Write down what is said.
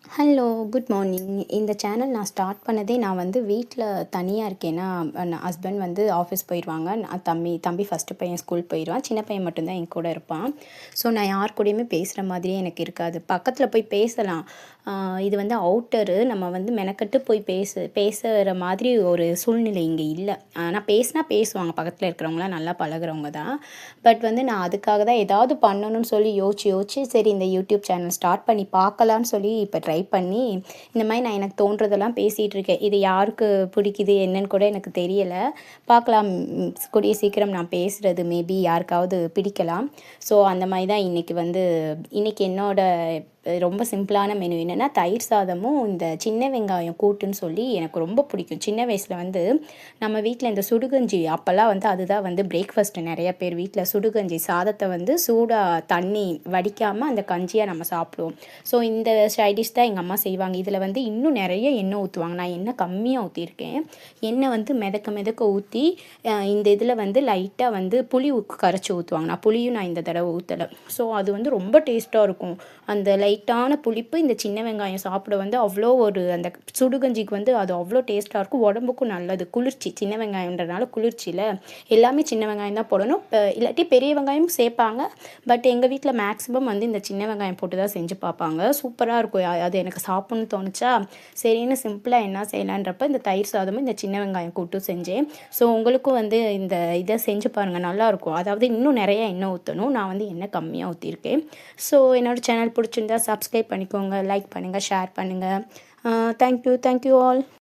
Hello, good morning. இந்த channel நான் start பண்ணதே நான் வந்து வீட்ல தனியா இருக்கேன்னா, ஹஸ்பண்ட் வந்து ஆஃபீஸ் போயிருவாங்க. நான் தம்பி ஃபர்ஸ்ட்டு பையன் ஸ்கூல் போயிருவான். சின்ன பையன் மட்டும் தான் என் கூட இருப்பான். ஸோ நான் யார் கூடயுமே பேசுற மாதிரியே எனக்கு இருக்காது. பக்கத்துல போய் பேசலாம். ஆ இது வந்து அவுட்டரு. நம்ம வந்து மெனக்கெட்டு போய் பேசுற மாதிரி ஒரு சூழ்நிலை இங்க இல்ல. ஆனா பேசினா பேசுவாங்க. பக்கத்துல இருக்கிறவங்கலாம் நல்லா பழகுறவங்க தான். பட் வந்து நான் அதுக்காக தான் ஏதாவது பண்ணணும்னு சொல்லி யோசிச்சு, சரி இந்த யூடியூப் சேனல் ஸ்டார்ட் பண்ணி பார்க்கலான்னு சொல்லி இப்போ ட்ரை பண்ணி, இந்த மாரி நான் எனக்கு தோன்றதெல்லாம் பேசிகிட்டு இருக்கேன். இது யாருக்கு பிடிக்குது என்னன்னு கூட எனக்கு தெரியல. பார்க்கலாம். கூடிய சீக்கிரம் நான் பேசுறது மேபி யாருக்காவது பிடிக்கலாம். ஸோ அந்த மாரி தான் இன்னைக்கு என்னோட ரொம்ப சிம்பிளான மெனு என்னென்னா, தயிர் சாதமும் இந்த சின்ன வெங்காயம் கூட்டுன்னு சொல்லி எனக்கு ரொம்ப பிடிக்கும். சின்ன வயசில் வந்து நம்ம வீட்டில் இந்த சுடுகஞ்சி அப்போல்லாம் வந்து அதுதான் வந்து பிரேக்ஃபாஸ்ட்டு. நிறைய பேர் வீட்டில் சுடுகஞ்சி சாதத்தை வந்து சூடாக தண்ணி வடிக்காமல் அந்த கஞ்சியாக நம்ம சாப்பிடுவோம். ஸோ இந்த சைட் டிஷ் தான் எங்கள் அம்மா செய்வாங்க. இதில் வந்து இன்னும் நிறைய எண்ணெய் ஊற்றுவாங்க. நான் எண்ணெய் கம்மியாக ஊற்றிருக்கேன். எண்ணெய் வந்து மிதக்க ஊற்றி இந்த இதில் வந்து லைட்டாக வந்து புளி கரைச்சி ஊற்றுவாங்க. நான் இந்த தடவை ஊற்றலை. ஸோ அது வந்து ரொம்ப டேஸ்ட்டாக இருக்கும். அந்த லைட்டான புளிப்பு இந்த சின்ன வெங்காயம் சாப்பிட வந்து அவ்வளோ அந்த சுடுகஞ்சிக்கு வந்து அது அவ்வளோ டேஸ்ட்டாக இருக்கும். உடம்புக்கும் நல்லது. குளிர்ச்சி. சின்ன வெங்காயம்ன்றனால குளிர்ச்சியில் எல்லாமே சின்ன வெங்காயம் தான் போடணும். இல்லாட்டி பெரிய வெங்காயமும் சேர்ப்பாங்க. பட் எங்கள் வீட்டில் மேக்ஸிமம் வந்து இந்த சின்ன வெங்காயம் போட்டு தான் செஞ்சு பார்ப்பாங்க. சூப்பராக இருக்கும். அது எனக்கு சாப்பிட்ணுன்னு தோணுச்சா, சரின்னு சிம்பிளாக என்ன செய்யலான்றப்ப இந்த தயிர் சாதமும் இந்த சின்ன வெங்காயம் கூட்டும் செஞ்சேன். ஸோ உங்களுக்கும் வந்து இதை செஞ்சு பாருங்கள், நல்லாயிருக்கும். அதாவது இன்னும் நிறைய எண்ணெய் ஊற்றணும். நான் வந்து எண்ணெய் கம்மியாக ஊற்றிருக்கேன். ஸோ என்னோடய சேனல் பிடிச்சிருந்தா சப்ஸ்கிரைப் பண்ணிக்கோங்க, லைக் பண்ணுங்கள், ஷேர் பண்ணுங்கள். Thank you all.